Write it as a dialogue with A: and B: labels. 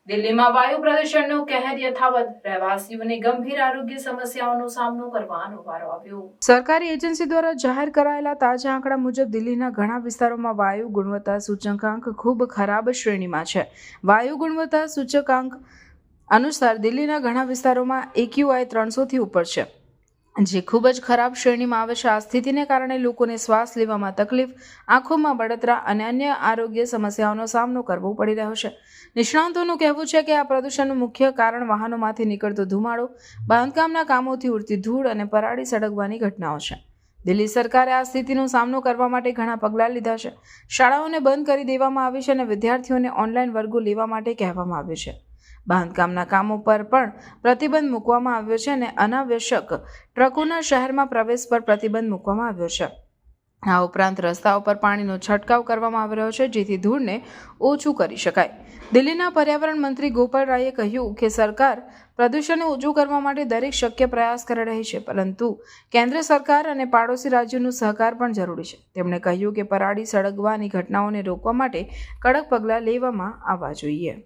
A: દિલ્હીમાં વાયુ પ્રદૂષણનો કહેર યથાવત, રહેવાસીઓને ગંભીર આરોગ્ય સમસ્યાઓનો સામનો કરવાનો વારો આવ્યો। સરકારી એજન્સી દ્વારા જાહેર કરાયેલા તાજા આંકડા મુજબ દિલ્હીના ઘણા વિસ્તારોમાં વાયુ ગુણવત્તા સૂચકાંક ખૂબ ખરાબ શ્રેણીમાં છે। વાયુ ગુણવત્તા સૂચકાંક અનુસાર દિલ્હીના ઘણા વિસ્તારોમાં AQI 300 થી ઉપર છે, જે ખૂબ જ ખરાબ શ્રેણીમાં આવે છે। આ સ્થિતિને કારણે લોકોને શ્વાસ લેવામાં તકલીફ, આંખોમાં બળતરા અને અન્ય આરોગ્ય સમસ્યાઓનો સામનો કરવો પડી રહ્યો છે। નિષ્ણાતોનું કહેવું છે કે આ પ્રદૂષણનું મુખ્ય કારણ વાહનોમાંથી નીકળતો ધુમાડો, બાંધકામના કામોથી ઉડતી ધૂળ અને પરાળી સળગવાની ઘટનાઓ છે। દિલ્હી સરકારે આ સ્થિતિનો સામનો કરવા માટે ઘણા પગલાં લીધા છે। શાળાઓને બંધ કરી દેવામાં આવી છે અને વિદ્યાર્થીઓને ઓનલાઈન વર્ગો લેવા માટે કહેવામાં આવ્યું છે। બાંધકામના કામો પર પણ પ્રતિબંધ મૂકવામાં આવ્યો છે અને અનાવશ્યક ટ્રકોના શહેરમાં પ્રવેશ પર પ્રતિબંધ મૂકવામાં આવ્યો છે। આ ઉપરાંત રસ્તાઓ પર પાણીનો છંટકાવ કરવામાં આવી રહ્યો છે, જેથી ધૂળને ઓછું કરી શકાય। દિલ્હીના પર્યાવરણ મંત્રી ગોપાલ રાયે કહ્યું કે સરકાર પ્રદૂષણને ઓછું કરવા માટે દરેક શક્ય પ્રયાસ કરી રહી છે, પરંતુ કેન્દ્ર સરકાર અને પાડોશી રાજ્યોનો સહકાર પણ જરૂરી છે। તેમણે કહ્યું કે પરાળી સળગવાની ઘટનાઓને રોકવા માટે કડક પગલાં લેવામાં આવવા જોઈએ।